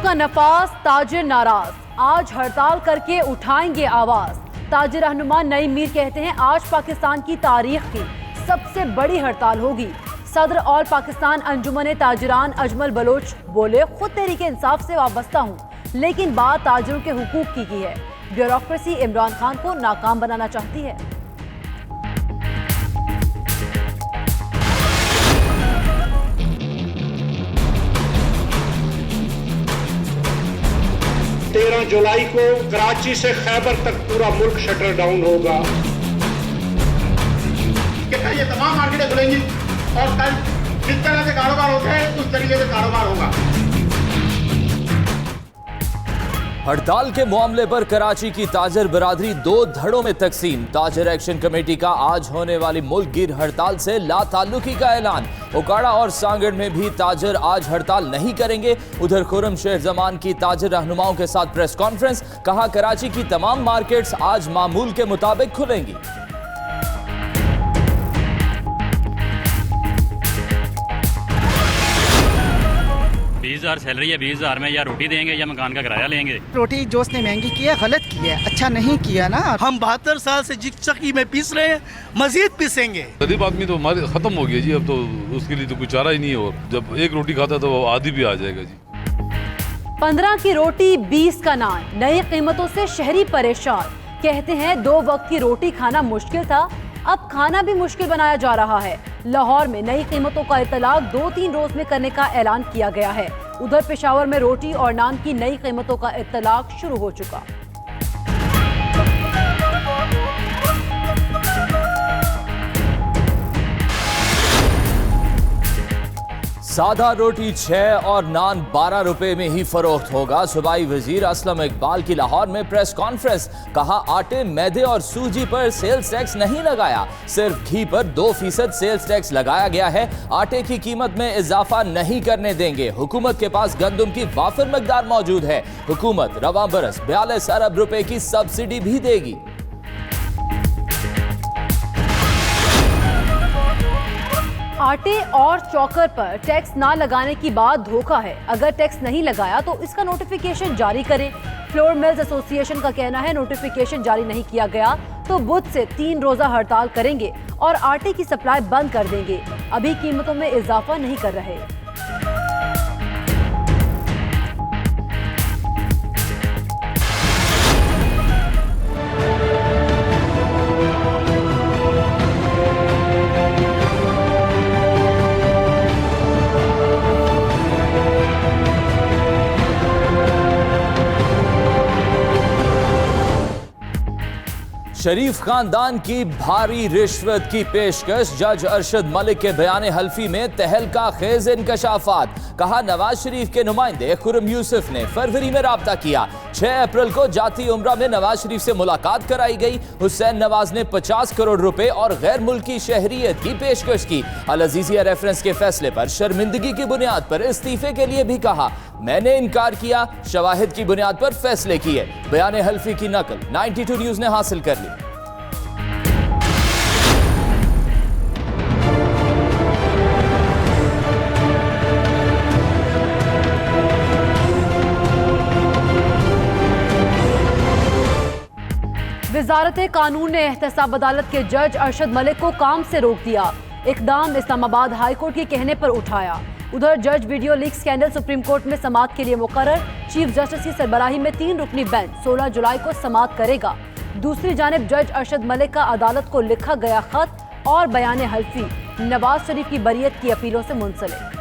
का नफास, ताजिर नाराज, आज हड़ताल करके उठाएंगे आवाज। ताजिर रहनुमा नईम मीर कहते हैं आज पाकिस्तान की तारीख की सबसे बड़ी हड़ताल होगी। सदर ऑल पाकिस्तान अंजुमन ताजिरान अजमल बलोच बोले, खुद तहरीक इंसाफ से वाबस्ता हूँ, लेकिन बात ताजिरों के हुकूक की है। ब्यूरोक्रेसी इमरान खान को नाकाम बनाना चाहती है। जुलाई को कराची से खैबर तक पूरा मुल्क शटर डाउन होगा। ये तमाम मार्केटें खुलेंगी और कल जिस तरह से कारोबार होते हैं उस तरीके से कारोबार होगा। हड़ताल के मामले पर कराची की ताजर बरादरी दो धड़ों में तकसीम। ताजर एक्शन कमेटी का आज होने वाली मुल्क गिर हड़ताल से लाताल्लुकी का ऐलान। उकाड़ा और सांगड़ में भी ताजर आज हड़ताल नहीं करेंगे। उधर खुर्रम शेख जमान की ताजर रहनुमाओं के साथ प्रेस कॉन्फ्रेंस, कहा कराची की तमाम मार्केट्स आज मामूल के मुताबिक खुलेंगी। 20,000 सैलरी है, 20,000 में या रोटी देंगे या मकान का किराया लेंगे। रोटी जो उसने महंगी की है गलत की है, अच्छा नहीं किया ना। हम 72 साल से जिस चक्की में पीस रहे हैं मजीद पीसेंगे। गरीब आदमी तो हमारे खत्म हो गया जी, अब तो उसके लिए तो कोई चारा ही नहीं है। और जब एक रोटी खाता तो वो आधी भी आ जाएगा जी। 15 की रोटी 20 का नान, नई कीमतों से शहरी परेशान। कहते हैं 2 वक्त की रोटी खाना मुश्किल था, अब खाना भी मुश्किल बनाया जा रहा है। लाहौर में नई कीमतों का इतलाक 2-3 रोज में करने का ऐलान किया गया है। उधर पेशावर में रोटी और नान की नई कीमतों का इतलाक शुरू हो चुका। सादा रोटी 6 और नान 12 रुपए में ही फरोख्त होगा। सूबाई वजीर असलम इकबाल की लाहौर में प्रेस कॉन्फ्रेंस, कहा आटे, मैदे और सूजी पर सेल्स टैक्स नहीं लगाया, सिर्फ घी पर 2% सेल्स टैक्स लगाया गया है। आटे की कीमत में इजाफा नहीं करने देंगे। हुकूमत के पास गंदम की वाफिर मकदार मौजूद है। हुकूमत रवा बरस 42 अरब रुपए की सब्सिडी भी देगी। आटे और चौकर पर टैक्स ना लगाने की बात धोखा है। अगर टैक्स नहीं लगाया तो इसका नोटिफिकेशन जारी करें। फ्लोर मिल्स एसोसिएशन का कहना है नोटिफिकेशन जारी नहीं किया गया तो बुध से 3 रोजा हड़ताल करेंगे और आटे की सप्लाई बंद कर देंगे। अभी कीमतों में इजाफा नहीं कर रहे। शरीफ खानदान की भारी रिश्वत की पेशकश, जज अरशद मलिक के बयान हल्फी में तहलका खेज इंकशाफात। कहा नवाज शरीफ के नुमाइंदे खुर्रम यूसुफ ने फरवरी में राब्ता किया। 6 अप्रैल को जाती उम्रा में नवाज शरीफ से मुलाकात कराई गई। हुसैन नवाज ने 50 करोड़ रुपए और गैर मुल्की शहरियत की पेशकश की। अल अजीजिया रेफरेंस के फैसले पर शर्मिंदगी की बुनियाद पर इस्तीफे के लिए भी कहा, मैंने इनकार किया, शवाहिद की बुनियाद पर फैसले किए। बयान हल्फी की नकल 92 न्यूज ने हासिल कर ली। वजारत कानून ने एहतसाब अदालत के जज अरशद मलिक को काम से रोक दिया। इकदाम इस्लामाबाद हाई कोर्ट के कहने पर उठाया। उधर जज video leak scandal supreme court में समाअत के लिए मुकर्रर। चीफ जस्टिस की सरबराही में 3 रुकनी बेंच 16 जुलाई को समाअत करेगा। दूसरी जानिब जज अरशद मलिक का अदालत को लिखा गया खत और बयान हल्फी नवाज शरीफ की बरियत की अपीलों से मुंसलिक।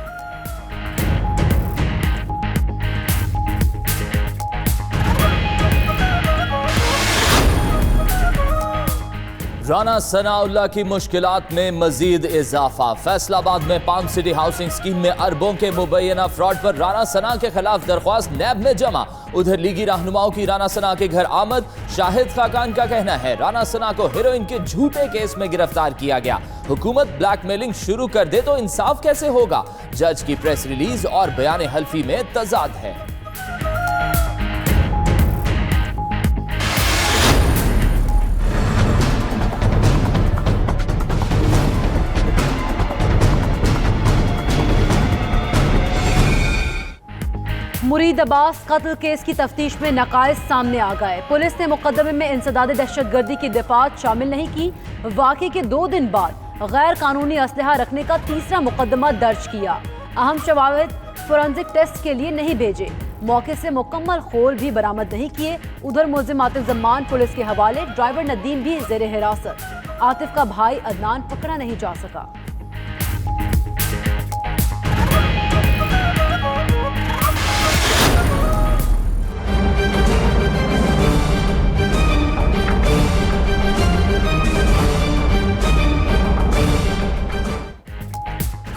राना सनाउल्लाह की मुश्किलात में मजीद इजाफा। फैसलाबाद में पाम सिटी हाउसिंग स्कीम में अरबों के मुबैना फ्रॉड पर राना सना के खिलाफ दरख्वास्त नैब में जमा। उधर लीगी रहनुमाओं की राना सना के घर आमद। शाहिद खाकान का कहना है राना सना को हेरोइन के झूठे केस में गिरफ्तार किया गया। हुकूमत ब्लैकमेलिंग शुरू कर दे तो इंसाफ कैसे होगा। जज की प्रेस रिलीज और बयान हल्फी में तजाद है। मुरीद शहीद अब्बास कत्ल केस की तफ्तीश में नकाइस सामने आ गए। पुलिस ने मुकदमे में इंसदाद दहशतगर्दी की दफात शामिल नहीं की। वाक़े के 2 दिन बाद गैर कानूनी असलहा रखने का तीसरा मुकदमा दर्ज किया। अहम शवाहिद फोरेंसिक टेस्ट के लिए नहीं भेजे। मौके से मुकम्मल खोल भी बरामद नहीं किए। उधर मुल्जिम आतिफ जमान पुलिस के हवाले, ड्राइवर नदीम भी जेर हिरासत। आतिफ का भाई अदनान पकड़ा नहीं जा सका।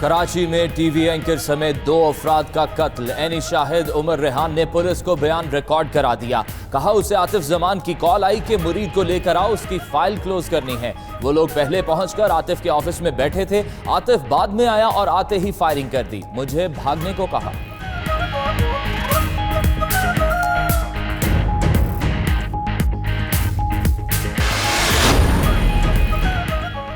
कराची में टीवी एंकर समेत 2 अफराद का कत्ल। एनी शाहिद उमर रेहान ने पुलिस को बयान रिकॉर्ड करा दिया। कहा उसे आतिफ जमान की कॉल आई कि मुरीद को लेकर आओ, उसकी फाइल क्लोज करनी है। वो लोग पहले पहुंचकर आतिफ के ऑफिस में बैठे थे। आतिफ बाद में आया और आते ही फायरिंग कर दी। मुझे भागने को कहा।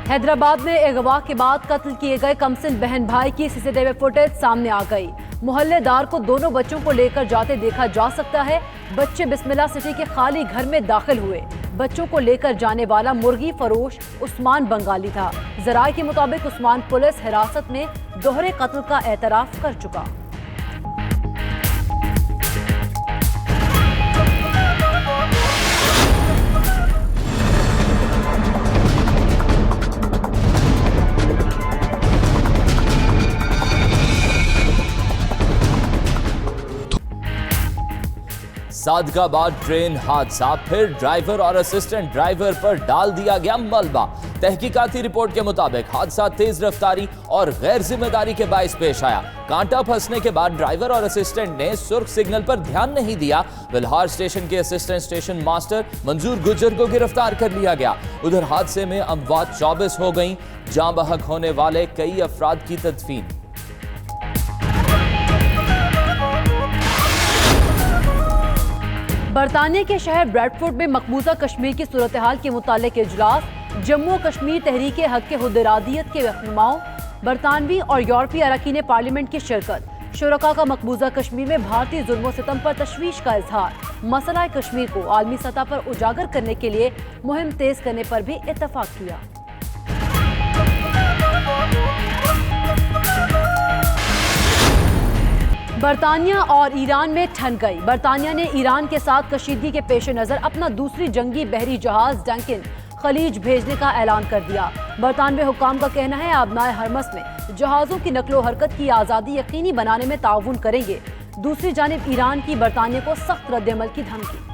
हैदराबाद में अगवा के बाद कत्ल किए गए कमसिन बहन भाई की सीसीटीवी फुटेज सामने आ गई। मोहल्लेदार को दोनों बच्चों को लेकर जाते देखा जा सकता है। बच्चे बिस्मिल्लाह सिटी के खाली घर में दाखिल हुए। बच्चों को लेकर जाने वाला मुर्गी फरोश उस्मान बंगाली था। जराये के मुताबिक उस्मान पुलिस हिरासत में दोहरे कत्ल का एतराफ कर चुका। सादकाबाद ट्रेन हादसा, फिर ड्राइवर और असिस्टेंट ड्राइवर पर डाल दिया गया मलबा। तहकीकाती रिपोर्ट के मुताबिक हादसा तेज रफ्तारी और गैर जिम्मेदारी के बाइस पेश आया। कांटा फंसने के बाद ड्राइवर और असिस्टेंट ने सुर्ख सिग्नल पर ध्यान नहीं दिया। बिल्हार स्टेशन के असिस्टेंट स्टेशन मास्टर मंजूर गुज्जर को गिरफ्तार कर लिया गया। उधर हादसे में अमवात 24 हो गई। जाँ बहक होने वाले कई अफराद की तदफीन। बरतानिया के शहर ब्रैडफोर्ड में मकबूजा कश्मीर की सूरत हाल के मुतालिक इजलास। जम्मू और कश्मीर तहरीक हक हुद्दरादियत के रहनुमाओं, बरतानवी और यूरोपीय अरकान पार्लियामेंट की शिरकत। शुरका का मकबूजा कश्मीर में भारतीय जुल्म सितम पर तशवीश का इजहार। मसला कश्मीर को आलमी सतह पर उजागर करने के लिए मुहिम तेज करने पर भी इत्तफाक किया। बरतानिया और ईरान में ठन गई। बरतानिया ने ईरान के साथ कशीदगी के पेश नज़र अपना दूसरी जंगी बहरी जहाज डंकिन खलीज भेजने का ऐलान कर दिया। बरतानवी हुक्काम का कहना है आबनाए हरमस में जहाज़ों की नकलो हरकत की आज़ादी यकीनी बनाने में ताउन करेंगे। दूसरी जानिब ईरान की बरतानिया को सख्त रद्द-ए-अमल की धमकी।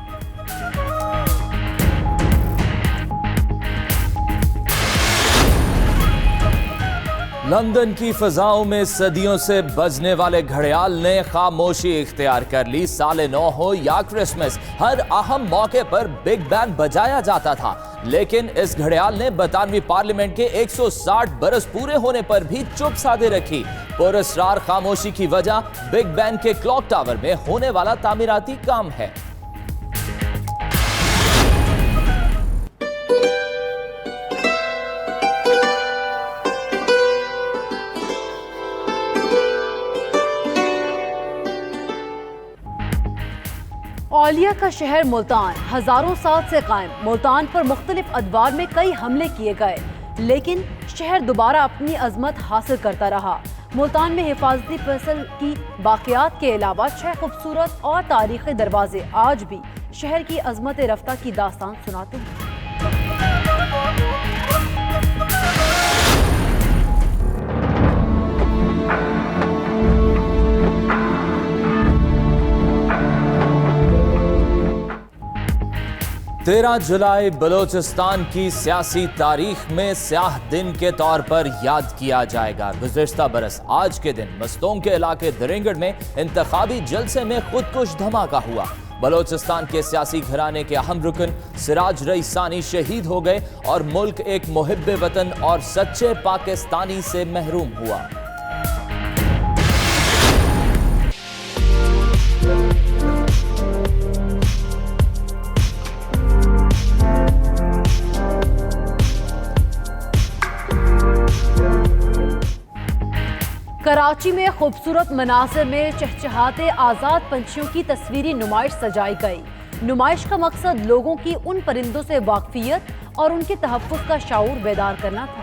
लंदन की फजाओं में सदियों से बजने वाले घड़ियाल ने खामोशी इख्तियार कर ली। साले 9 हो या क्रिसमस, हर अहम मौके पर बिग बैंड बजाया जाता था। लेकिन इस घड़ियाल ने बरतानवी पार्लियामेंट के 160 बरस पूरे होने पर भी चुप साधे रखी। पुरस्कार खामोशी की वजह बिग बैंड के क्लॉक टावर में होने वाला तामीराती काम है। औलिया का शहर मुल्तान हजारों साल से कायम। मुल्तान पर मुख्तलिफ अदवार में कई हमले किए गए, लेकिन शहर दोबारा अपनी अजमत हासिल करता रहा। मुल्तान में हिफाजती फसल की बाकियात के अलावा 6 खूबसूरत और तारीखी दरवाजे आज भी शहर की अजमत रफ्ता की दास्तान सुनाते हैं। तेरह जुलाई बलोचिस्तान की सियासी तारीख में स्याह दिन के तौर पर याद किया जाएगा। गुज़िश्ता बरस आज के दिन मस्तों के इलाके दरिंगड़ में इंतखाबी जलसे में खुदकुश धमाका हुआ। बलोचिस्तान के सियासी घराने के अहम रुकन सिराज रईसानी शहीद हो गए और मुल्क एक मुहिब्बे वतन और सच्चे पाकिस्तानी से महरूम हुआ। कराची में खूबसूरत मनासिर में चहचहाते आज़ाद पंछियों की तस्वीरी नुमाइश सजाई गई। नुमाइश का मकसद लोगों की उन परिंदों से वाकफियत और उनके तहफ़्फ़ुज़ का शऊर बेदार करना था।